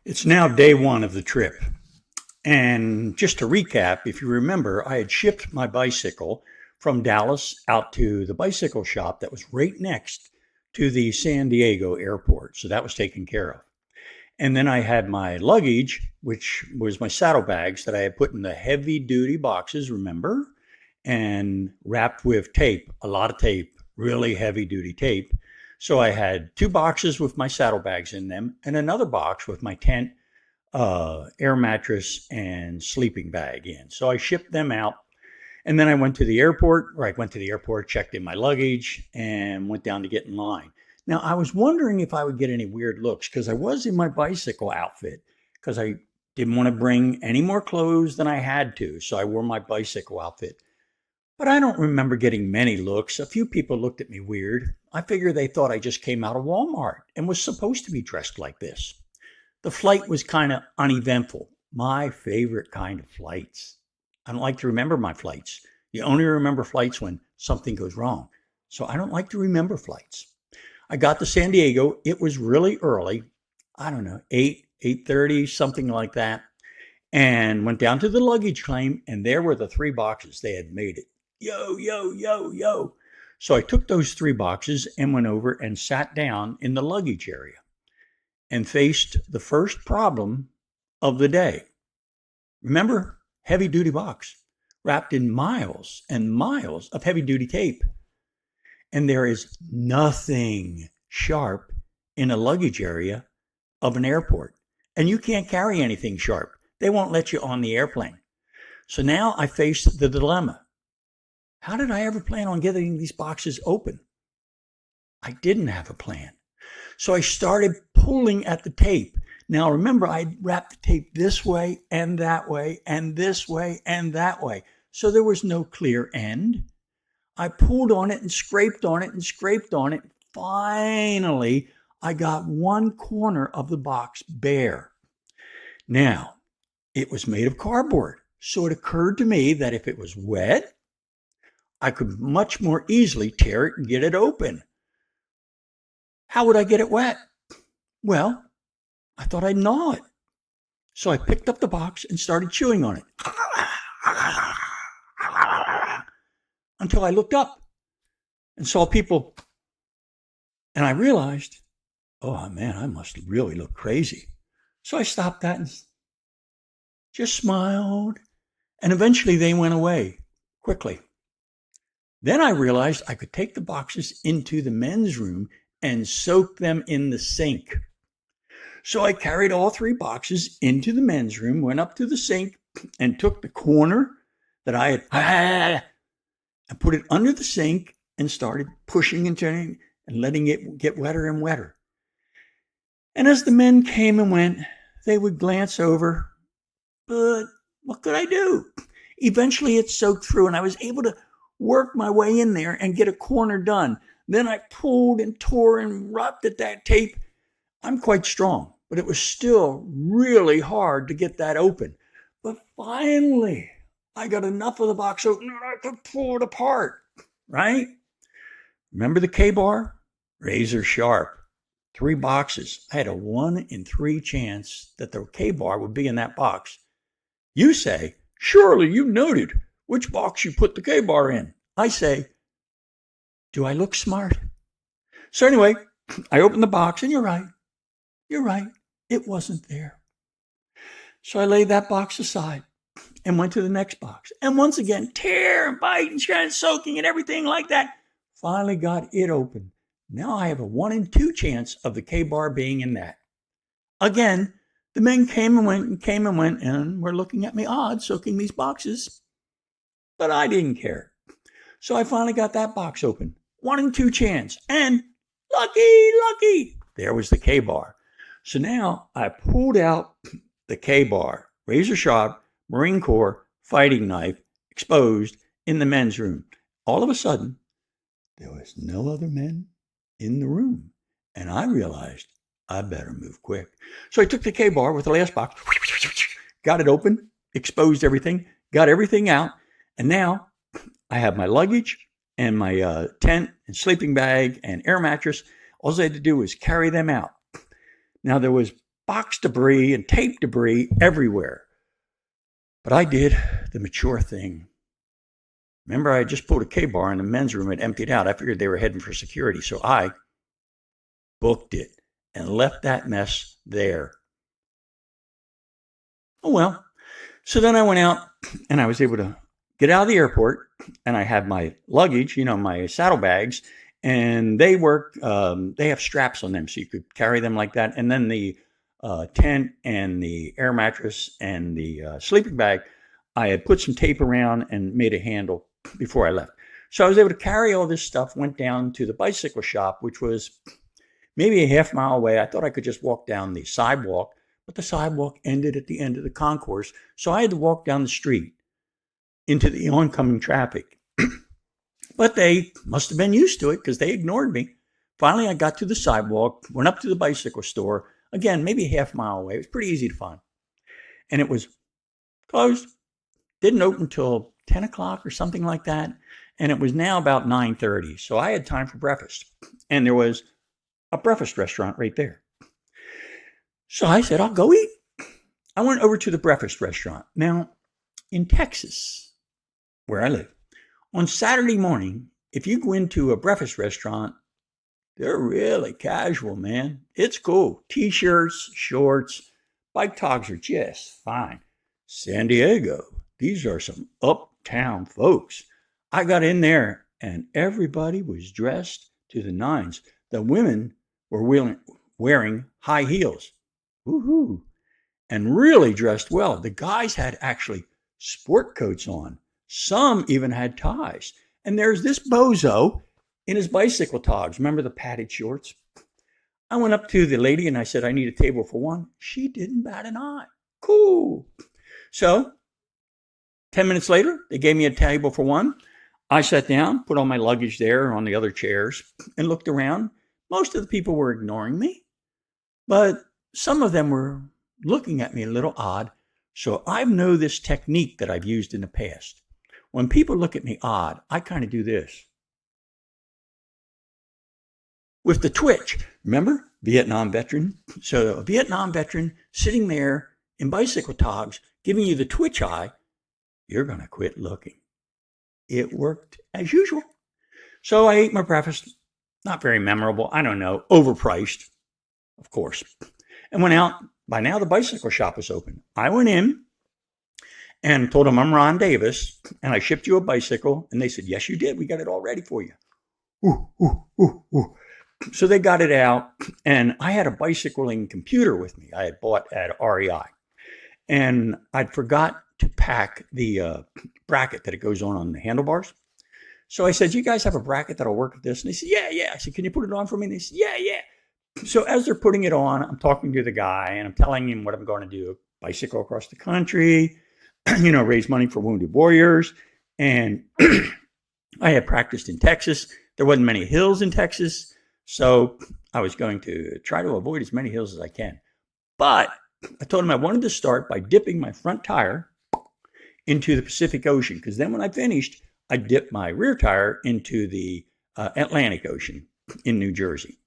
It's now day one of the trip. And just to recap, if you remember, I had shipped my bicycle from Dallas out to the bicycle shop that was right next to the San Diego airport. So that was taken care of. And then I had my luggage, which was my saddlebags that I had put in the heavy duty boxes, remember? And wrapped with tape, a lot of tape, really heavy duty tape. So I had two boxes with my saddlebags in them and another box with my tent, air mattress, and sleeping bag in. So I shipped them out. And then I went to the airport, checked in my luggage, and went down to get in line. Now, I was wondering if I would get any weird looks because I was in my bicycle outfit because I didn't want to bring any more clothes than I had to. So I wore my bicycle outfit. But I don't remember getting many looks. A few people looked at me weird. I figure they thought I just came out of Walmart and was supposed to be dressed like this. The flight was kind of uneventful. My favorite kind of flights. I don't like to remember my flights. You only remember flights when something goes wrong. So I don't like to remember flights. I got to San Diego. It was really early. I don't know, 8:30, something like that. And went down to the luggage claim, and there were the three boxes. They had made it. Yo, yo, yo, yo. So I took those three boxes and went over and sat down in the luggage area and faced the first problem of the day. Remember, heavy duty box wrapped in miles and miles of heavy duty tape. And there is nothing sharp in a luggage area of an airport. And you can't carry anything sharp. They won't let you on the airplane. So now I faced the dilemma. How did I ever plan on getting these boxes open? I didn't have a plan. So I started pulling at the tape. Now remember, I wrapped the tape this way and that way and this way and that way. So there was no clear end. I pulled on it and scraped on it and scraped on it. Finally, I got one corner of the box bare. Now, it was made of cardboard. So it occurred to me that if it was wet, I could much more easily tear it and get it open. How would I get it wet? Well, I thought I'd gnaw it. So I picked up the box and started chewing on it until I looked up and saw people. And I realized, oh man, I must really look crazy. So I stopped that and just smiled. And eventually they went away quickly. Then I realized I could take the boxes into the men's room and soak them in the sink. So I carried all three boxes into the men's room, went up to the sink, and took the corner that I had and put it under the sink and started pushing and turning and letting it get wetter and wetter. And as the men came and went, they would glance over, but what could I do? Eventually it soaked through and I was able to work my way in there and get a corner done. Then I pulled and tore and rubbed at that tape. I'm quite strong, but it was still really hard to get that open. But finally, I got enough of the box open and I could pull it apart, right? Remember the K-bar? Razor sharp. Three boxes. I had a 1 in 3 chance that the K-bar would be in that box. You say, surely you noted which box you put the K-bar in. I say, do I look smart? So anyway, I opened the box and you're right, it wasn't there. So I laid that box aside and went to the next box. And once again, tear and bite and soaking and everything like that. Finally got it open. Now I have a 1 in 2 chance of the K-bar being in that. Again, the men came and went and were looking at me odd, soaking these boxes. But I didn't care. So I finally got that box open. 1 in 2 chance. And lucky, there was the K-bar. So now I pulled out the K-bar, razor sharp, Marine Corps fighting knife, exposed in the men's room. All of a sudden, there was no other men in the room. And I realized I better move quick. So I took the K-bar with the last box, got it open, exposed everything, got everything out. And now I have my luggage and my tent and sleeping bag and air mattress. All I had to do was carry them out. Now there was box debris and tape debris everywhere. But I did the mature thing. Remember, I had just pulled a K-bar and the men's room had emptied out. I figured they were heading for security. So I booked it and left that mess there. Oh, well. So then I went out and I was able to get out of the airport, and I had my luggage, my saddlebags, and they work. They have straps on them, so you could carry them like that. And then the tent and the air mattress and the sleeping bag, I had put some tape around and made a handle before I left. So I was able to carry all this stuff, went down to the bicycle shop, which was maybe a half mile away. I thought I could just walk down the sidewalk, but the sidewalk ended at the end of the concourse. So I had to walk down the street into the oncoming traffic. But they must have been used to it because they ignored me. Finally, I got to the sidewalk, went up to the bicycle store. Again, maybe a half mile away. It was pretty easy to find. And it was closed. Didn't open until 10 o'clock or something like that. And it was now about 9:30. So I had time for breakfast. And there was a breakfast restaurant right there. So I said, I'll go eat. I went over to the breakfast restaurant. Now, in Texas, where I live, on Saturday morning, if you go into a breakfast restaurant, they're really casual, man. It's cool. T-shirts, shorts, bike togs are just fine. San Diego, these are some uptown folks. I got in there and everybody was dressed to the nines. The women were wearing high heels. Woohoo. And really dressed well. The guys had actually sport coats on. Some even had ties. And there's this bozo in his bicycle togs. Remember the padded shorts? I went up to the lady and I said, I need a table for one. She didn't bat an eye. Cool. So 10 minutes later, they gave me a table for one. I sat down, put all my luggage there on the other chairs, and looked around. Most of the people were ignoring me, but some of them were looking at me a little odd. So I know this technique that I've used in the past. When people look at me odd, I kind of do this. With the twitch, remember? Vietnam veteran. So a Vietnam veteran sitting there in bicycle togs, giving you the twitch eye, you're going to quit looking. It worked as usual. So I ate my breakfast. Not very memorable. I don't know. Overpriced, of course. And went out. By now, the bicycle shop was open. I went in and told them, I'm Ron Davis, and I shipped you a bicycle. And they said, yes, you did. We got it all ready for you. Ooh, ooh, ooh, ooh. So they got it out, and I had a bicycling computer with me. I had bought at REI. And I'd forgot to pack the bracket that it goes on the handlebars. So I said, you guys have a bracket that'll work with this? And they said, yeah. I said, can you put it on for me? And they said, yeah. So as they're putting it on, I'm talking to the guy and I'm telling him what I'm going to do. Bicycle across the country, raise money for wounded warriors. And I had practiced in Texas. There wasn't many hills in Texas. So I was going to try to avoid as many hills as I can. But I told him I wanted to start by dipping my front tire into the Pacific Ocean. Because then when I finished, I dipped my rear tire into the Atlantic Ocean in New Jersey.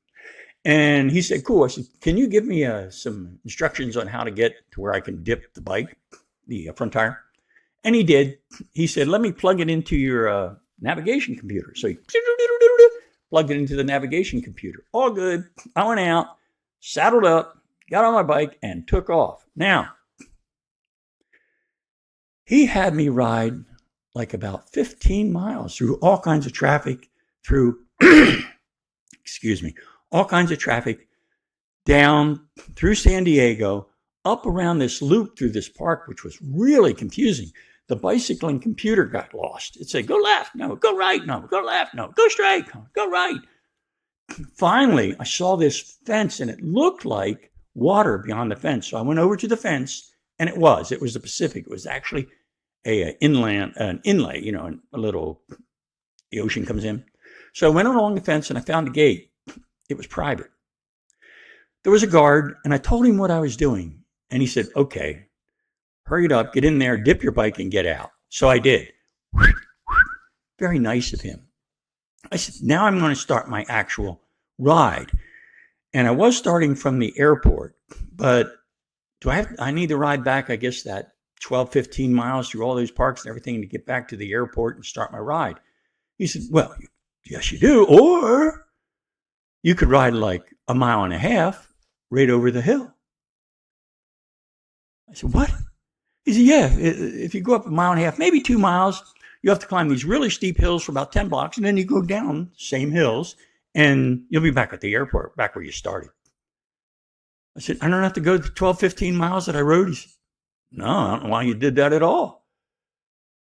And he said, cool. I said, can you give me some instructions on how to get to where I can dip the bike, the front tire? And he did. He said, let me plug it into your navigation computer. So he plugged it into the navigation computer. All good. I went out, saddled up, got on my bike, and took off. Now, he had me ride like about 15 miles through all kinds of traffic, all kinds of traffic, down through San Diego, up around this loop through this park, which was really confusing. The bicycling computer got lost. It said, go left, no, go right, no, go left, no, go straight, no, go right. Finally, I saw this fence and it looked like water beyond the fence. So I went over to the fence and it was the Pacific. It was actually an inlay, the ocean comes in. So I went along the fence and I found a gate. It was private. There was a guard and I told him what I was doing. And he said, okay, hurry it up, get in there, dip your bike and get out. So I did. Very nice of him. I said, now I'm going to start my actual ride. And I was starting from the airport, but I need to ride back, I guess, that 12, 15 miles through all those parks and everything to get back to the airport and start my ride. He said, well, yes, you do. Or you could ride like a mile and a half right over the hill. I said, what? He said, yeah, if you go up a mile and a half, maybe 2 miles, you have to climb these really steep hills for about 10 blocks, and then you go down same hills, and you'll be back at the airport, back where you started. I said, I don't have to go the 12, 15 miles that I rode. He said, no, I don't know why you did that at all.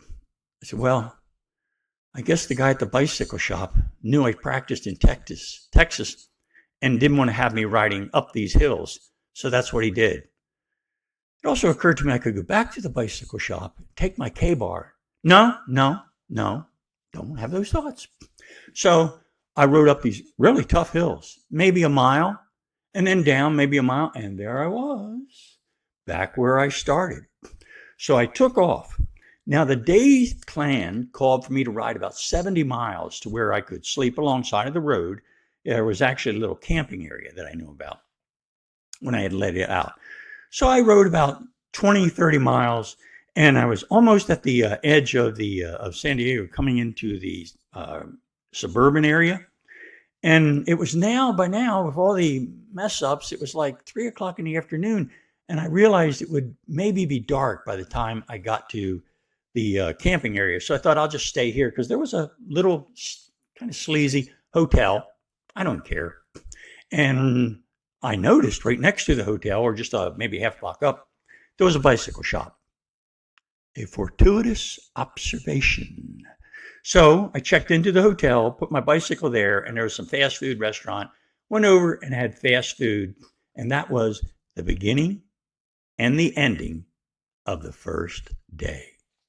I said, well, I guess the guy at the bicycle shop knew I practiced in Texas, and didn't want to have me riding up these hills. So that's what he did. It also occurred to me I could go back to the bicycle shop, take my K-bar. No, don't have those thoughts. So I rode up these really tough hills, maybe a mile, and then down maybe a mile, and there I was, back where I started. So I took off. Now, the day's plan called for me to ride about 70 miles to where I could sleep alongside of the road. There was actually a little camping area that I knew about when I had let it out. So I rode about 20, 30 miles, and I was almost at the edge of San Diego, coming into the suburban area. And it was by now, with all the mess ups, it was like 3 o'clock in the afternoon. And I realized it would maybe be dark by the time I got to the camping area. So I thought I'll just stay here because there was a little kind of sleazy hotel. I don't care. And I noticed right next to the hotel, or just maybe half block up, there was a bicycle shop. A fortuitous observation. So I checked into the hotel, put my bicycle there, and there was some fast food restaurant. Went over and had fast food. And that was the beginning and the ending of the first day.